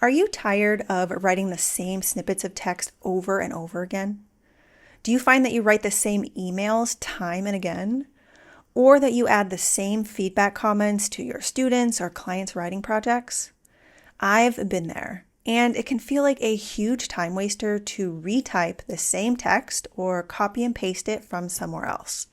Are you tired of writing the same snippets of text over and over again? Do you find that you write the same emails time and again? Or that you add the same feedback comments to your students or clients' writing projects? I've been there, and it can feel like a huge time waster to retype the same text or copy and paste it from somewhere else.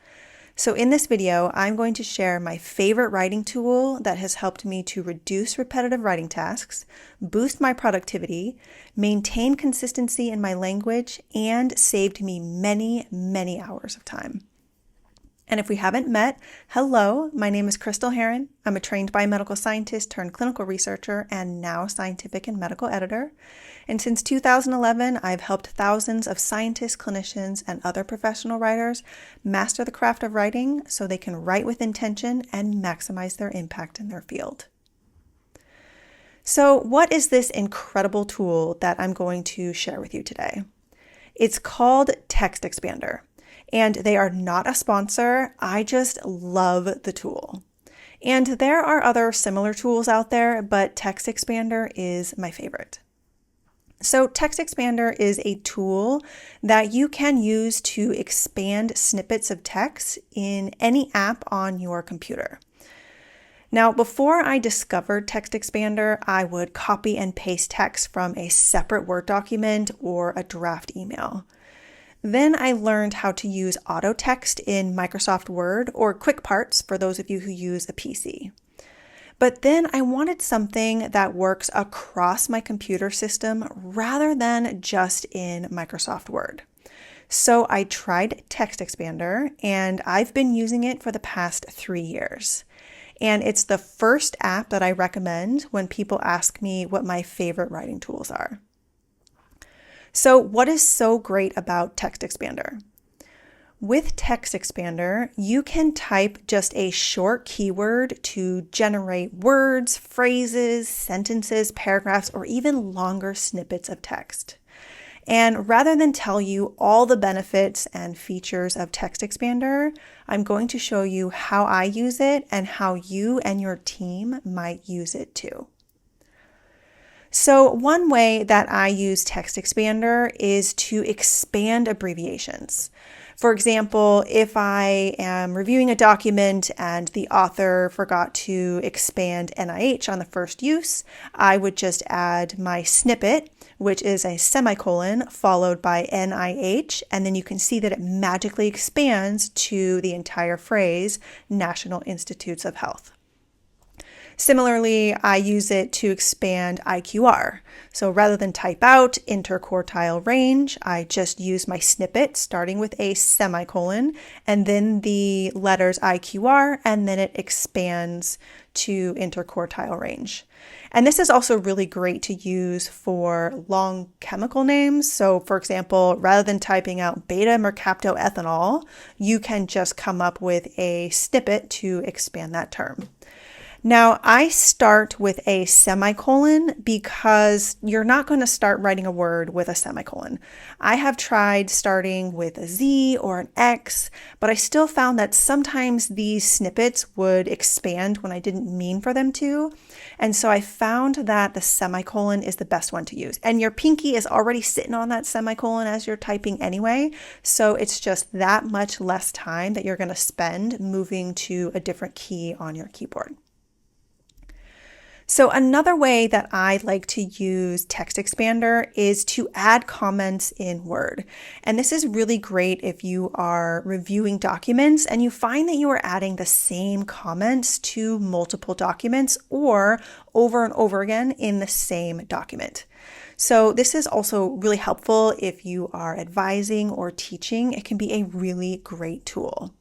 So in this video, I'm going to share my favorite writing tool that has helped me to reduce repetitive writing tasks, boost my productivity, maintain consistency in my language, and saved me many, many hours of time. And if we haven't met, hello, my name is Crystal Heron. I'm a trained biomedical scientist turned clinical researcher and now scientific and medical editor. And since 2011, I've helped thousands of scientists, clinicians, and other professional writers master the craft of writing so they can write with intention and maximize their impact in their field. So what is this incredible tool that I'm going to share with you today? It's called Text Expander. And they are not a sponsor. I just love the tool. And there are other similar tools out there, but Text Expander is my favorite. So Text Expander is a tool that you can use to expand snippets of text in any app on your computer. Now, before I discovered Text Expander, I would copy and paste text from a separate Word document or a draft email. Then I learned how to use auto text in Microsoft Word or Quick Parts for those of you who use a PC. But then I wanted something that works across my computer system rather than just in Microsoft Word. So I tried Text Expander and I've been using it for the past 3 years. And it's the first app that I recommend when people ask me what my favorite writing tools are. So what is so great about Text Expander? With Text Expander, you can type just a short keyword to generate words, phrases, sentences, paragraphs, or even longer snippets of text. And rather than tell you all the benefits and features of Text Expander, I'm going to show you how I use it and how you and your team might use it too. So one way that I use Text Expander is to expand abbreviations. For example, if I am reviewing a document and the author forgot to expand NIH on the first use, I would just add my snippet, which is a semicolon followed by NIH, and then you can see that it magically expands to the entire phrase, National Institutes of Health. Similarly, I use it to expand IQR. So rather than type out interquartile range, I just use my snippet starting with a semicolon and then the letters IQR, and then it expands to interquartile range. And this is also really great to use for long chemical names. So for example, rather than typing out beta-mercaptoethanol, you can just come up with a snippet to expand that term. Now, I start with a semicolon because you're not going to start writing a word with a semicolon. I have tried starting with a Z or an X, but I still found that sometimes these snippets would expand when I didn't mean for them to. And so I found that the semicolon is the best one to use. And your pinky is already sitting on that semicolon as you're typing anyway. So it's just that much less time that you're going to spend moving to a different key on your keyboard. So another way that I like to use Text Expander is to add comments in Word. And this is really great if you are reviewing documents and you find that you are adding the same comments to multiple documents or over and over again in the same document. So this is also really helpful if you are advising or teaching. It can be a really great tool.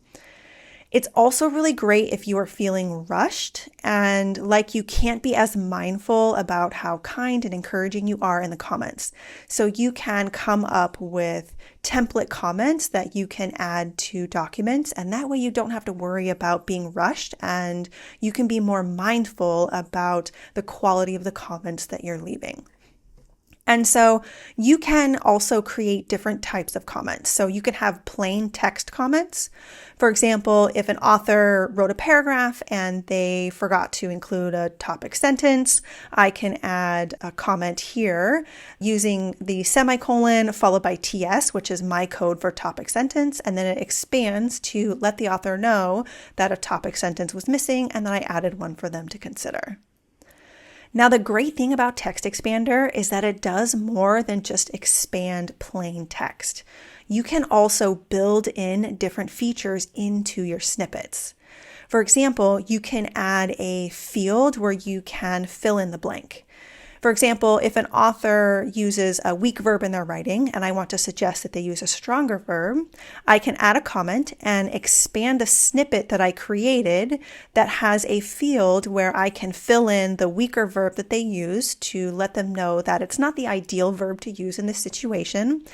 It's also really great if you are feeling rushed and like you can't be as mindful about how kind and encouraging you are in the comments. So you can come up with template comments that you can add to documents, and that way you don't have to worry about being rushed and you can be more mindful about the quality of the comments that you're leaving. And so you can also create different types of comments. So you can have plain text comments. For example, if an author wrote a paragraph and they forgot to include a topic sentence, I can add a comment here using the semicolon followed by TS, which is my code for topic sentence. And then it expands to let the author know that a topic sentence was missing and then I added one for them to consider. Now, the great thing about Text Expander is that it does more than just expand plain text. You can also build in different features into your snippets. For example, you can add a field where you can fill in the blank. For example, if an author uses a weak verb in their writing and I want to suggest that they use a stronger verb, I can add a comment and expand a snippet that I created that has a field where I can fill in the weaker verb that they use to let them know that it's not the ideal verb to use in this situation.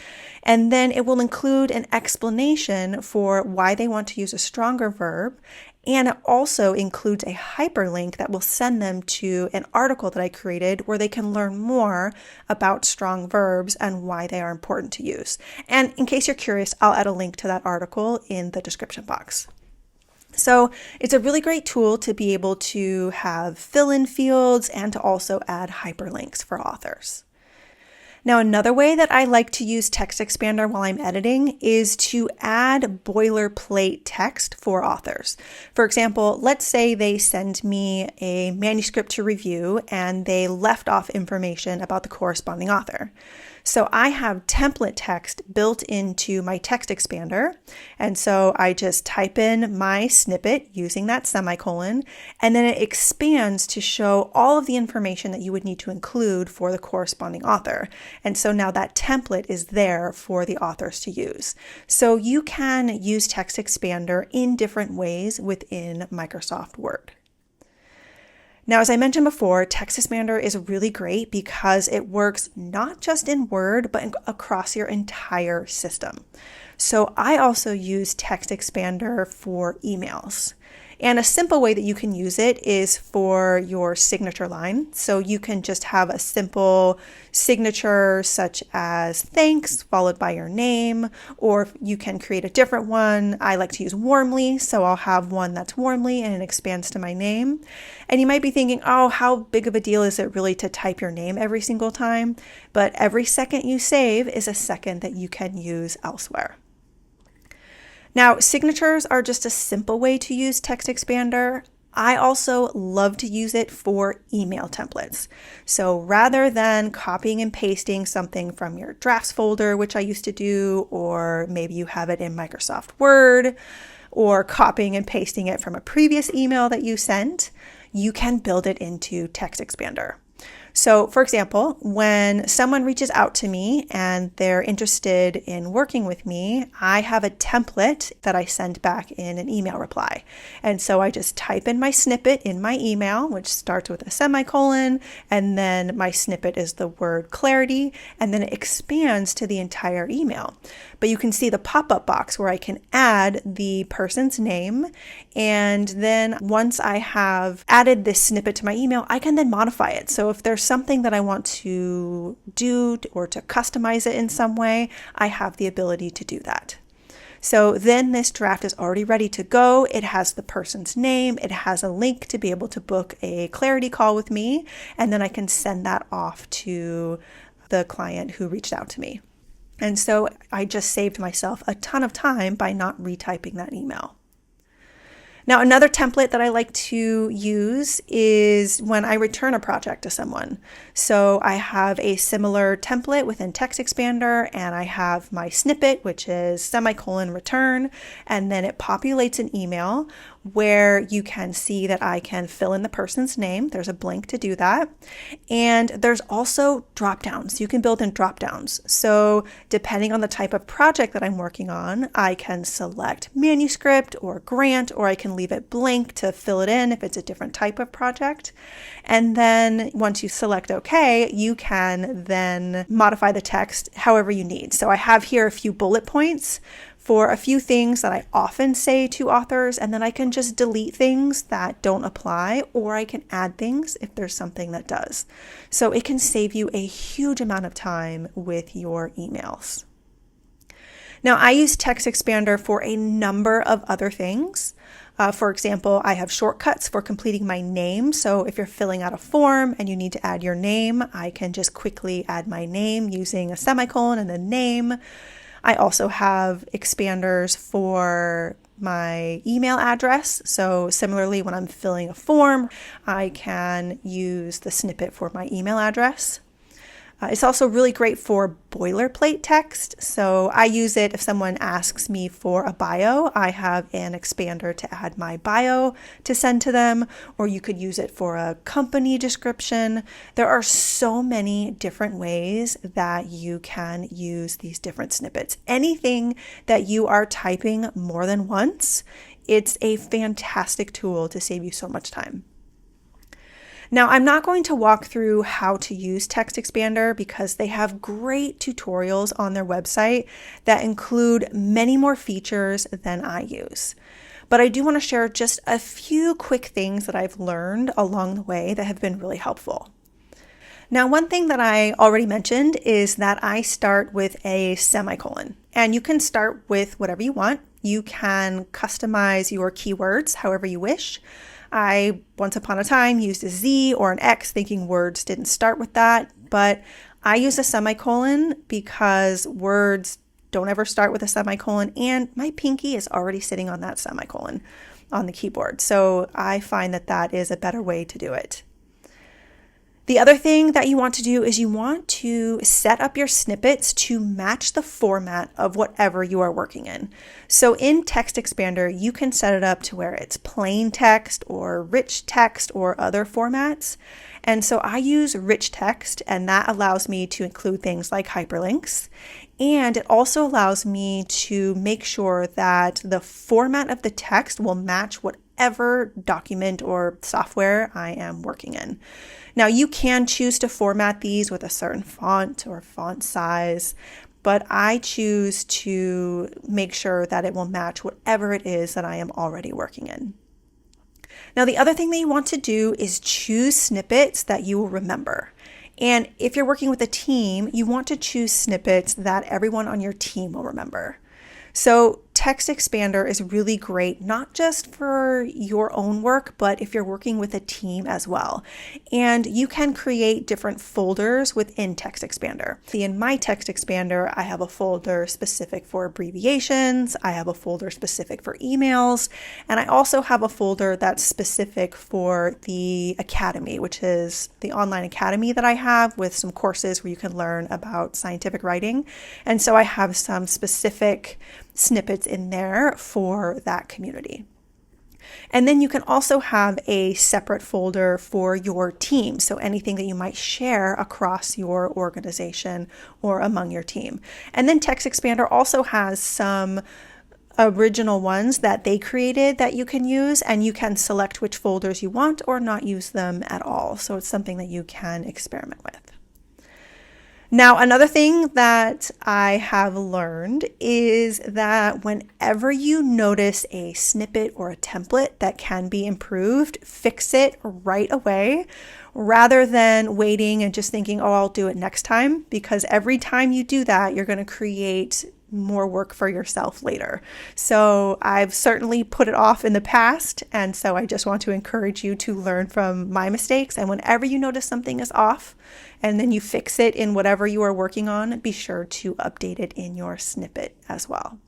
And then it will include an explanation for why they want to use a stronger verb. And it also includes a hyperlink that will send them to an article that I created where they can learn more about strong verbs and why they are important to use. And in case you're curious, I'll add a link to that article in the description box. So it's a really great tool to be able to have fill-in fields and to also add hyperlinks for authors. Now, another way that I like to use Text Expander while I'm editing is to add boilerplate text for authors. For example, let's say they send me a manuscript to review and they left off information about the corresponding author. So I have template text built into my Text Expander. And so I just type in my snippet using that semicolon, and then it expands to show all of the information that you would need to include for the corresponding author. And so now that template is there for the authors to use. So you can use Text Expander in different ways within Microsoft Word. Now, as I mentioned before, Text Expander is really great because it works not just in Word, but across your entire system. So I also use Text Expander for emails. And a simple way that you can use it is for your signature line. So you can just have a simple signature such as thanks followed by your name, or you can create a different one. I like to use warmly, so I'll have one that's warmly and it expands to my name. And you might be thinking, oh, how big of a deal is it really to type your name every single time? But every second you save is a second that you can use elsewhere. Now, signatures are just a simple way to use Text Expander. I also love to use it for email templates. So rather than copying and pasting something from your drafts folder, which I used to do, or maybe you have it in Microsoft Word, or copying and pasting it from a previous email that you sent, you can build it into Text Expander. So, for example, when someone reaches out to me and they're interested in working with me, I have a template that I send back in an email reply. And so I just type in my snippet in my email, which starts with a semicolon, and then my snippet is the word clarity, and then it expands to the entire email. But you can see the pop-up box where I can add the person's name. And then once I have added this snippet to my email, I can then modify it. So if there's something that I want to do or to customize it in some way, I have the ability to do that. So then this draft is already ready to go. It has the person's name. It has a link to be able to book a clarity call with me. And then I can send that off to the client who reached out to me. And so I just saved myself a ton of time by not retyping that email. Now, another template that I like to use is when I return a project to someone. So I have a similar template within Text Expander, and I have my snippet, which is semicolon return, and then it populates an email where you can see that I can fill in the person's name. There's a blank to do that. And there's also drop downs. You can build in drop downs. So depending on the type of project that I'm working on, I can select manuscript or grant, or I can leave it blank to fill it in if it's a different type of project. And then once you select OK, you can then modify the text however you need. So I have here a few bullet points for a few things that I often say to authors, and then I can just delete things that don't apply, or I can add things if there's something that does. So it can save you a huge amount of time with your emails. Now, I use Text Expander for a number of other things. For example, I have shortcuts for completing my name. So if you're filling out a form and you need to add your name, I can just quickly add my name using a semicolon and then name. I also have expanders for my email address. So similarly, when I'm filling a form, I can use the snippet for my email address. It's also really great for boilerplate text. So I use it if someone asks me for a bio. I have an expander to add my bio to send to them, or you could use it for a company description. There are so many different ways that you can use these different snippets. Anything that you are typing more than once, it's a fantastic tool to save you so much time. Now, I'm not going to walk through how to use Text Expander because they have great tutorials on their website that include many more features than I use. But I do want to share just a few quick things that I've learned along the way that have been really helpful. Now, one thing that I already mentioned is that I start with a semicolon, and you can start with whatever you want. You can customize your keywords however you wish. I, once upon a time, used a Z or an X thinking words didn't start with that, but I use a semicolon because words don't ever start with a semicolon, and my pinky is already sitting on that semicolon on the keyboard. So I find that that is a better way to do it. The other thing that you want to do is you want to set up your snippets to match the format of whatever you are working in. So in Text Expander, you can set it up to where it's plain text or rich text or other formats. And so I use rich text, and that allows me to include things like hyperlinks. And it also allows me to make sure that the format of the text will match whatever document or software I am working in. Now, you can choose to format these with a certain font or font size, but I choose to make sure that it will match whatever it is that I am already working in. Now, the other thing that you want to do is choose snippets that you will remember. And if you're working with a team, you want to choose snippets that everyone on your team will remember. So Text Expander is really great, not just for your own work, but if you're working with a team as well. And you can create different folders within Text Expander. In my Text Expander, I have a folder specific for abbreviations, I have a folder specific for emails, and I also have a folder that's specific for the Academy, which is the online academy that I have with some courses where you can learn about scientific writing. And so I have some specific snippets in there for that community. And then you can also have a separate folder for your team. So anything that you might share across your organization or among your team. And then Text Expander also has some original ones that they created that you can use, and you can select which folders you want or not use them at all. So it's something that you can experiment with. Now, another thing that I have learned is that whenever you notice a snippet or a template that can be improved, fix it right away rather than waiting and just thinking, oh, I'll do it next time, because every time you do that, you're going to create more work for yourself later. So I've certainly put it off in the past, and so I just want to encourage you to learn from my mistakes. And whenever you notice something is off and then you fix it in whatever you are working on, be sure to update it in your snippet as well.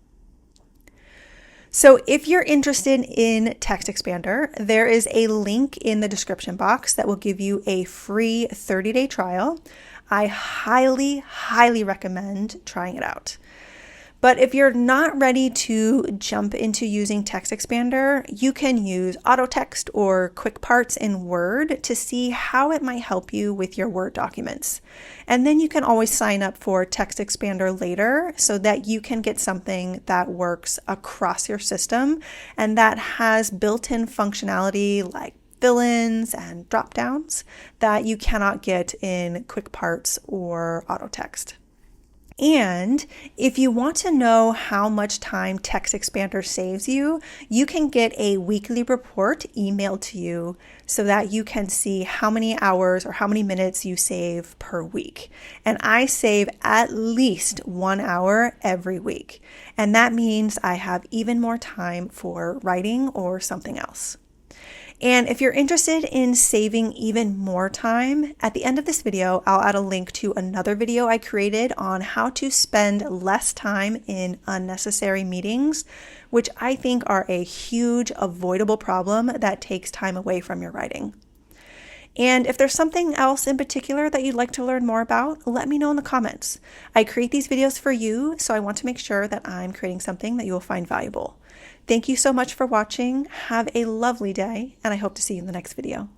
So if you're interested in Text Expander, there is a link in the description box that will give you a free 30-day trial. I highly, highly recommend trying it out. But if you're not ready to jump into using Text Expander, you can use auto text or quick parts in Word to see how it might help you with your Word documents. And then you can always sign up for Text Expander later so that you can get something that works across your system and that has built-in functionality like fill-ins and drop-downs that you cannot get in quick parts or auto text. And if you want to know how much time Text Expander saves you, you can get a weekly report emailed to you so that you can see how many hours or how many minutes you save per week. And I save at least 1 hour every week. And that means I have even more time for writing or something else. And if you're interested in saving even more time, at the end of this video, I'll add a link to another video I created on how to spend less time in unnecessary meetings, which I think are a huge avoidable problem that takes time away from your writing. And if there's something else in particular that you'd like to learn more about, let me know in the comments. I create these videos for you, so I want to make sure that I'm creating something that you will find valuable. Thank you so much for watching. Have a lovely day, and I hope to see you in the next video.